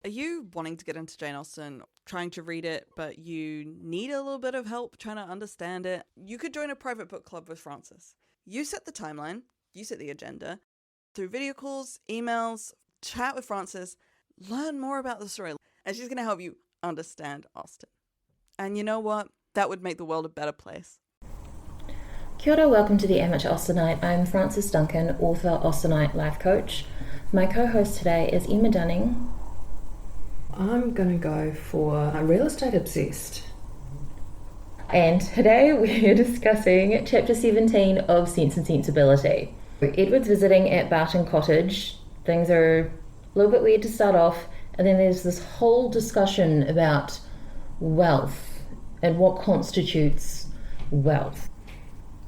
Are you wanting to get into Jane Austen, trying to read it, but you need a little bit of help trying to understand it? You could join a private book club with Frances. You set the timeline, you set the agenda. Through video calls, emails, chat with Frances, learn more about the story. And she's going to help you understand Austen. And you know what? That would make the world a better place. Kia ora, welcome to the Amateur Austenite. I'm Frances Duncan, author, Austenite, life coach. My co-host today is Emma Dunning. I'm going to go for real estate obsessed. And today we're discussing chapter 17 of Sense and Sensibility. Edward's visiting at Barton Cottage. Things are a little bit weird to start off, and then there's this whole discussion about wealth and what constitutes wealth.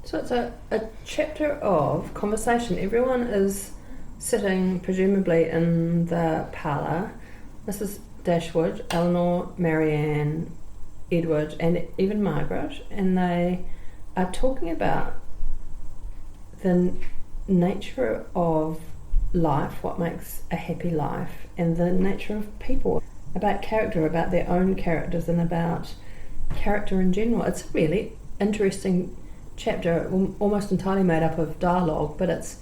So it's a chapter of conversation. Everyone is sitting presumably in the parlour. Mrs. Dashwood, Eleanor, Marianne, Edward, and even Margaret, and they are talking about the nature of life, what makes a happy life, and the nature of people, about character, about their own characters, and about character in general. It's a really interesting chapter, almost entirely made up of dialogue, but it's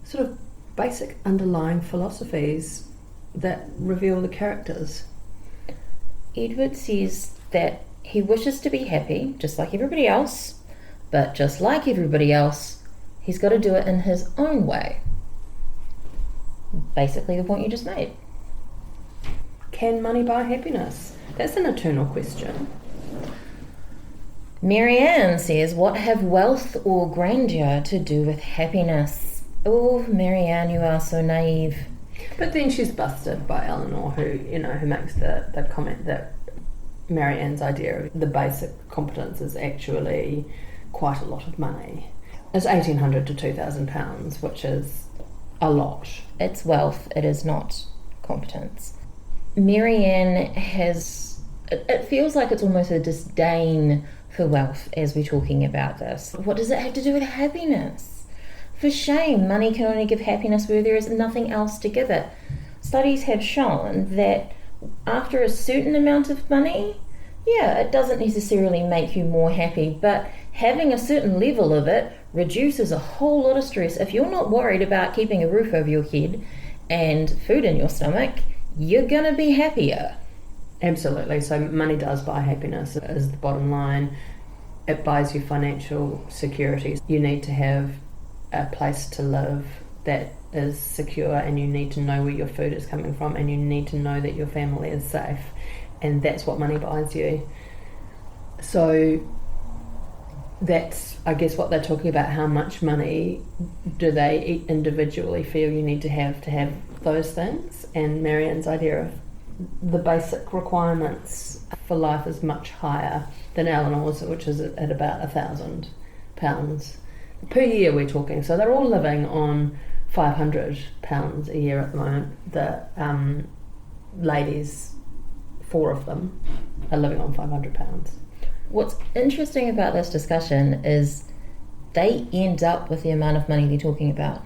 sort of basic underlying philosophies that reveal the characters. Edward says that he wishes to be happy, just like everybody else, but just like everybody else, he's got to do it in his own way. Basically the point you just made. Can money buy happiness? That's an eternal question. Marianne says, what have wealth or grandeur to do with happiness? Oh, Marianne, you are so naive. But then she's busted by Eleanor, who makes the comment that Marianne's idea of the basic competence is actually quite a lot of money. It's £1,800 to £2,000, which is a lot. It's wealth, it is not competence. Marianne has, it feels like it's almost a disdain for wealth as we're talking about this. What does it have to do with happiness? For shame, money can only give happiness where there is nothing else to give it. Studies have shown that after a certain amount of money, it doesn't necessarily make you more happy, but having a certain level of it reduces a whole lot of stress. If you're not worried about keeping a roof over your head and food in your stomach, you're going to be happier. Absolutely. So money does buy happiness, is the bottom line. It buys you financial security. You need to have a place to live that is secure, and you need to know where your food is coming from, and you need to know that your family is safe, and that's what money buys you. So that's, I guess, what they're talking about. How much money do they individually feel you need to have those things? And Marianne's idea of the basic requirements for life is much higher than Eleanor's, which is at about £1,000 per year we're talking. So they're all living on £500 a year at the moment. The ladies, 4 of them, are living on £500. What's interesting about this discussion is they end up with the amount of money they're talking about.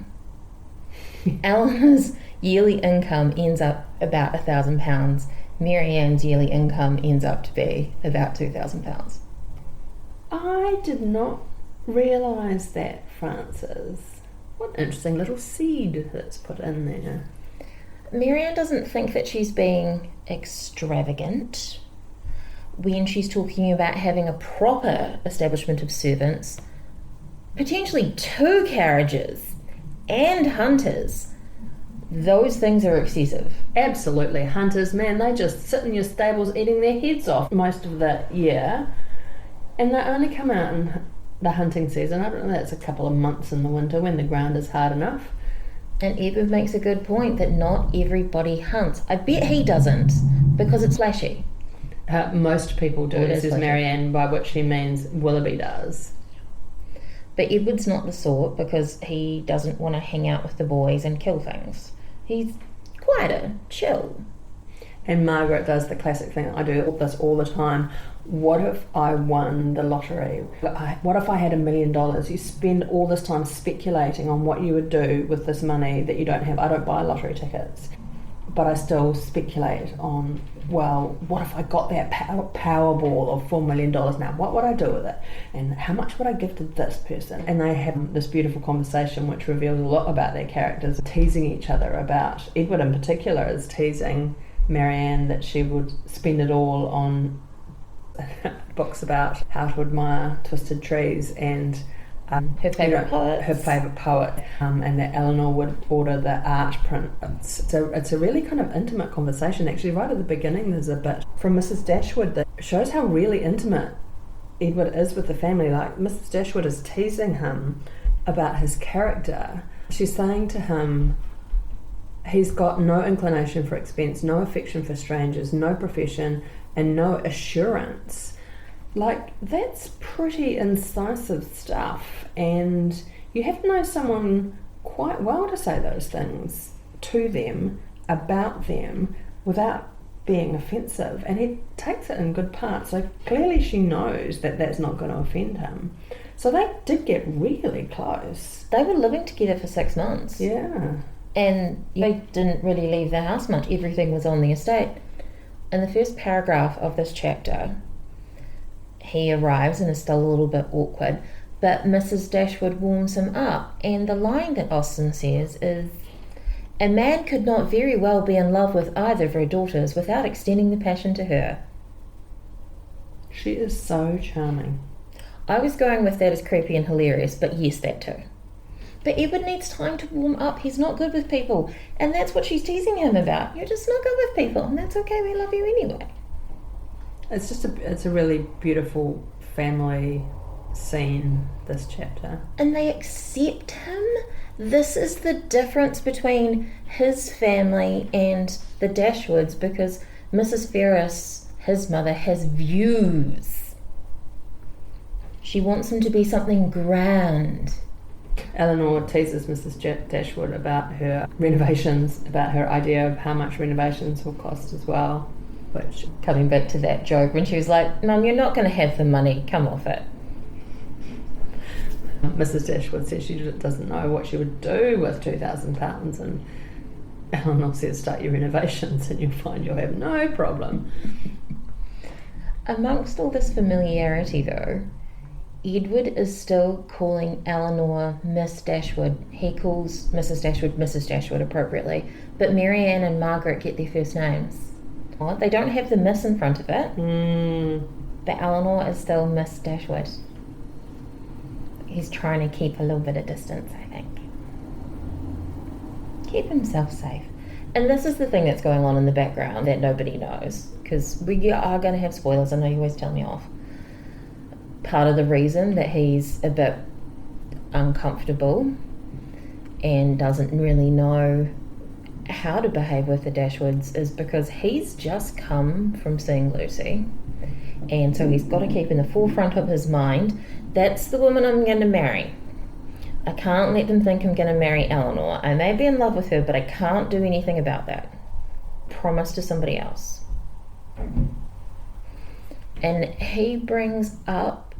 Eleanor's yearly income ends up about £1,000. Marianne's yearly income ends up to be about £2,000. I did not realise that, Frances. What an interesting little seed that's put in there. Marianne doesn't think that she's being extravagant when she's talking about having a proper establishment of servants, potentially 2 carriages and hunters. Those things are excessive. Absolutely. Hunters, man, they just sit in your stables eating their heads off most of the year, and they only come out in the hunting season. I don't know, that's a couple of months in the winter when the ground is hard enough. And Edward makes a good point that not everybody hunts. I bet he doesn't, because it's flashy. Most people do, says Marianne, by which he means Willoughby does. But Edward's not the sort, because he doesn't want to hang out with the boys and kill things. He's quieter, chill. And Margaret does the classic thing. I do this all the time. What if I won the lottery? What if I had $1 million? You spend all this time speculating on what you would do with this money that you don't have. I don't buy lottery tickets. but I still speculate on, well, what if I got that Powerball of $4 million now? What would I do with it? And how much would I give to this person? And they have this beautiful conversation which reveals a lot about their characters, teasing each other about, Edward in particular is teasing Marianne that she would spend it all on books about how to admire twisted trees and her favourite poet. Her favourite poet, and that Eleanor would order the art print. It's a really kind of intimate conversation. Actually, right at the beginning, there's a bit from Mrs. Dashwood that shows how really intimate Edward is with the family. Like, Mrs. Dashwood is teasing him about his character. She's saying to him, he's got no inclination for expense, no affection for strangers, no profession, and no assurance. Like, that's pretty incisive stuff, and you have to know someone quite well to say those things to them, about them, without being offensive, and he takes it in good part. So clearly she knows that that's not going to offend him. So they did get really close. They were living together for 6 months. Yeah. And they didn't really leave the house much. Everything was on the estate. In the first paragraph of this chapter, he arrives and is still a little bit awkward, but Mrs. Dashwood warms him up, and the line that Austen says is, "A man could not very well be in love with either of her daughters without extending the passion to her." She is so charming. I was going with that as creepy and hilarious, but yes, that too. But Edward needs time to warm up. He's not good with people, and that's what she's teasing him about. You're just not good with people, and that's okay. We love you anyway. It's a really beautiful family scene, this chapter. And they accept him. This is the difference between his family and the Dashwoods, because Mrs. Ferris, his mother, has views. She wants him to be something grand. Eleanor teases Mrs. Dashwood about her renovations, about her idea of how much renovations will cost as well. Which, coming back to that joke when she was like, "Mum, you're not going to have the money, come off it." Mrs. Dashwood says she doesn't know what she would do with £2,000, and Eleanor says, "Start your renovations and you'll find you'll have no problem." Amongst all this familiarity, though, Edward is still calling Eleanor Miss Dashwood. He calls Mrs. Dashwood Mrs. Dashwood appropriately, but Marianne and Margaret get their first names. They don't have the Miss in front of it, but Eleanor is still Miss Dashwood. He's trying to keep a little bit of distance, I think. Keep himself safe. And this is the thing that's going on in the background that nobody knows, because we are going to have spoilers. I know you always tell me off. Part of the reason that he's a bit uncomfortable and doesn't really know how to behave with the Dashwoods is because he's just come from seeing Lucy, and so he's got to keep in the forefront of his mind, that's the woman I'm going to marry. I can't let them think I'm going to marry Eleanor. I may be in love with her, but I can't do anything about that. Promise to somebody else. And he brings up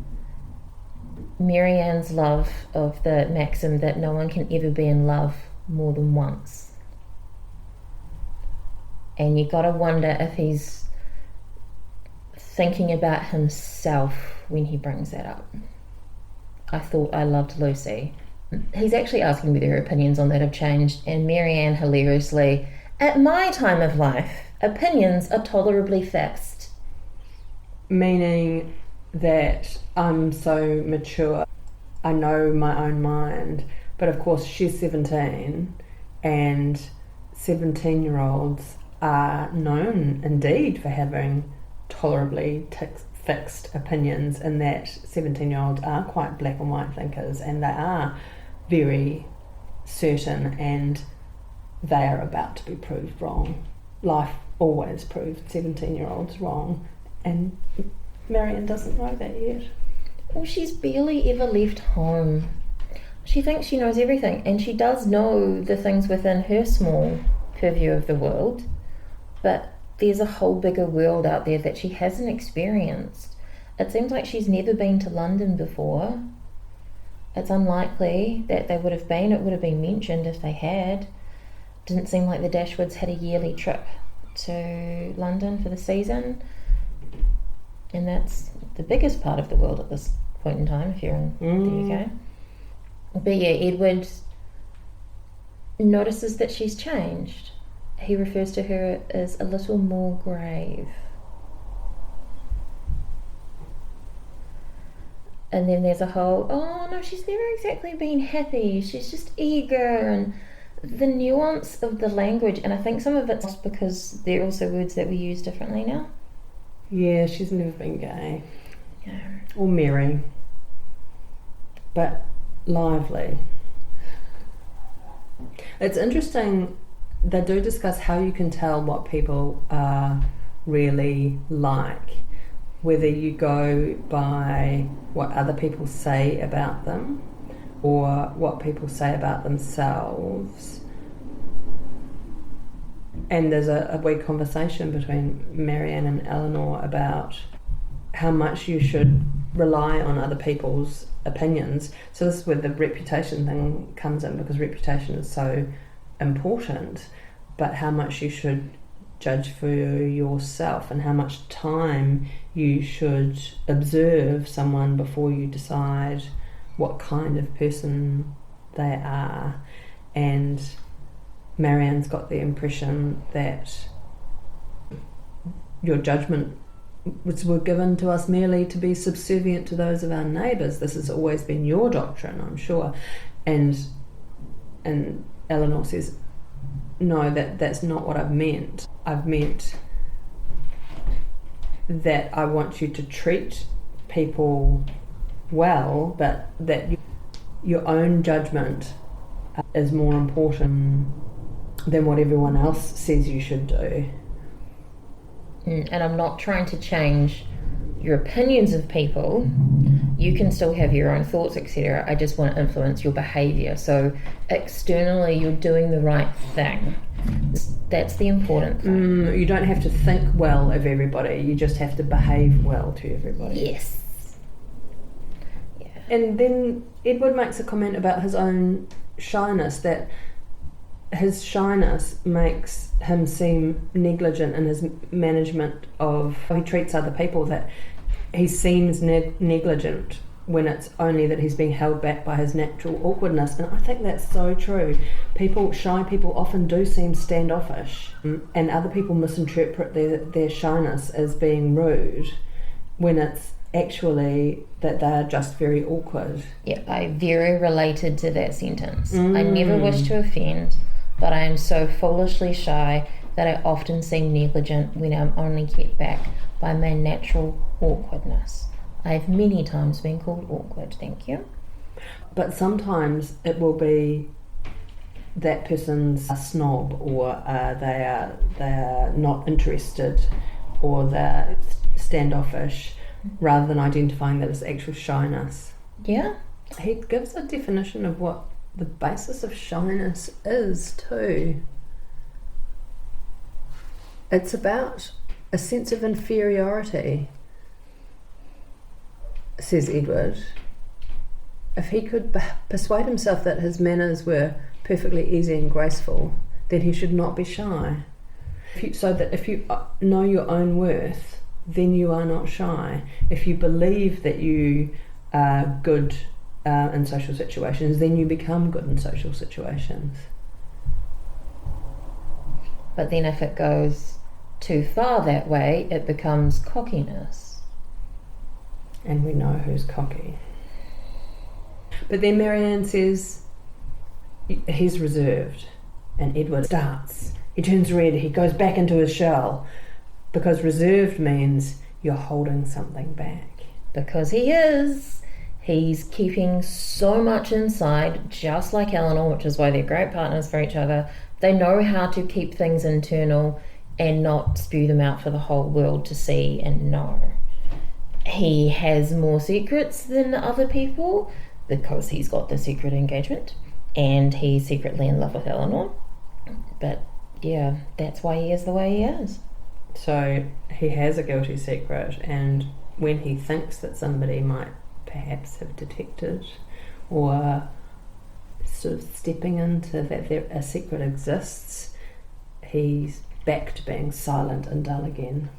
Marianne's love of the maxim that no one can ever be in love more than once. And you gotta wonder if he's thinking about himself when he brings that up. I thought I loved Lucy. He's actually asking whether her opinions on that have changed, and Marianne hilariously, "At my time of life, opinions are tolerably fixed." Meaning that I'm so mature, I know my own mind. But of course she's 17, and 17-year-olds are known indeed for having tolerably fixed opinions, and that 17-year-olds are quite black and white thinkers, and they are very certain, and they are about to be proved wrong. Life always proves 17-year-olds wrong, and Marianne doesn't know that yet. Well, she's barely ever left home. She thinks she knows everything, and she does know the things within her small purview of the world, but there's a whole bigger world out there that she hasn't experienced. It seems like she's never been to London before. It's unlikely that they would have been. It would have been mentioned if they had. Didn't seem like the Dashwoods had a yearly trip to London for the season, and that's the biggest part of the world at this point in time if you're in the UK. But yeah, Edward notices that she's changed. He refers to her as a little more grave. And then there's a whole, oh no, she's never exactly been happy, she's just eager, and the nuance of the language, and I think some of it's because they're also words that we use differently now. Yeah, she's never been gay. Yeah. Or merry. But lively. It's interesting, they do discuss how you can tell what people are really like, whether you go by what other people say about them or what people say about themselves. And there's a wee conversation between Marianne and Eleanor about how much you should rely on other people's opinions. So this is where the reputation thing comes in, because reputation is so important, but how much you should judge for yourself and how much time you should observe someone before you decide what kind of person they are. And Marianne's got the impression that your judgment were given to us merely to be subservient to those of our neighbours. This has always been your doctrine, I'm sure. And Eleanor says, no, that's not what I've meant. I've meant that I want you to treat people well, but that your own judgment is more important than what everyone else says you should do. And I'm not trying to change your opinions of people. You can still have your own thoughts, etc. I just want to influence your behaviour. So externally, you're doing the right thing. That's the important thing. You don't have to think well of everybody. You just have to behave well to everybody. Yes. Yeah. And then Edward makes a comment about his own shyness, that his shyness makes him seem negligent in his management of how he treats other people, that he seems negligent when it's only that he's being held back by his natural awkwardness. And I think that's so true. Shy people often do seem standoffish, and other people misinterpret their shyness as being rude when it's actually that they're just very awkward. Yeah, I very related to that sentence. I never wish to offend, but I am so foolishly shy that I often seem negligent when I'm only kept back by my natural awkwardness. I've many times been called awkward, thank you. But sometimes it will be that person's a snob, or they are not interested, or they're standoffish, rather than identifying that as actual shyness. Yeah. He gives a definition of what the basis of shyness is too. It's about a sense of inferiority, says Edward. If he could persuade himself that his manners were perfectly easy and graceful, then he should not be shy. So that if you know your own worth, then you are not shy. If you believe that you are good in social situations, then you become good in social situations. But then if it goes too far that way, it becomes cockiness. And we know who's cocky. But then Marianne says he's reserved, and Edward starts. He turns red, he goes back into his shell, because reserved means you're holding something back. Because he is. He's keeping so much inside, just like Eleanor, which is why they're great partners for each other. They know how to keep things internal and not spew them out for the whole world to see and know. He has more secrets than other people because he's got the secret engagement and he's secretly in love with Eleanor. But yeah, that's why he is the way he is. So he has a guilty secret, and when he thinks that somebody might perhaps have detected or sort of stepping into that a secret exists, he's back to being silent and dull again.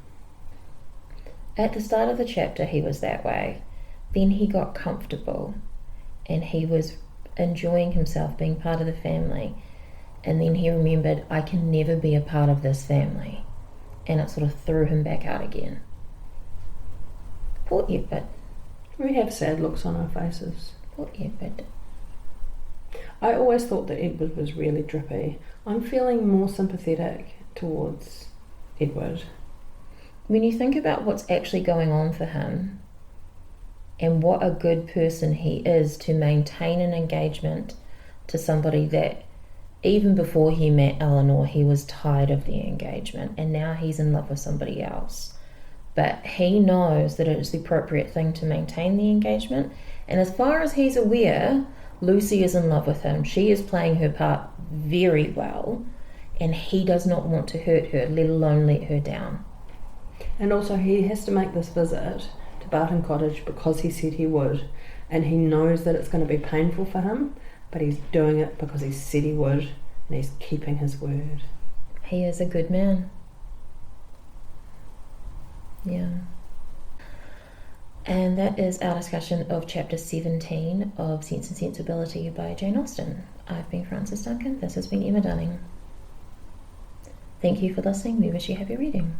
At the start of the chapter, he was that way. Then he got comfortable and he was enjoying himself being part of the family. And then he remembered, I can never be a part of this family. And it sort of threw him back out again. Poor Edward. We have sad looks on our faces. Poor Edward. I always thought that Edward was really drippy. I'm feeling more sympathetic towards Edward. When you think about what's actually going on for him and what a good person he is to maintain an engagement to somebody that even before he met Eleanor, he was tired of the engagement and now he's in love with somebody else. But he knows that it is the appropriate thing to maintain the engagement. And as far as he's aware, Lucy is in love with him. She is playing her part very well and he does not want to hurt her, let alone let her down. And also he has to make this visit to Barton Cottage because he said he would, and he knows that it's going to be painful for him, but he's doing it because he said he would, and he's keeping his word. He is a good man. Yeah. And that is our discussion of chapter 17 of Sense and Sensibility by Jane Austen. I've been Frances Duncan. This has been Emma Dunning. Thank you for listening. We wish you happy reading.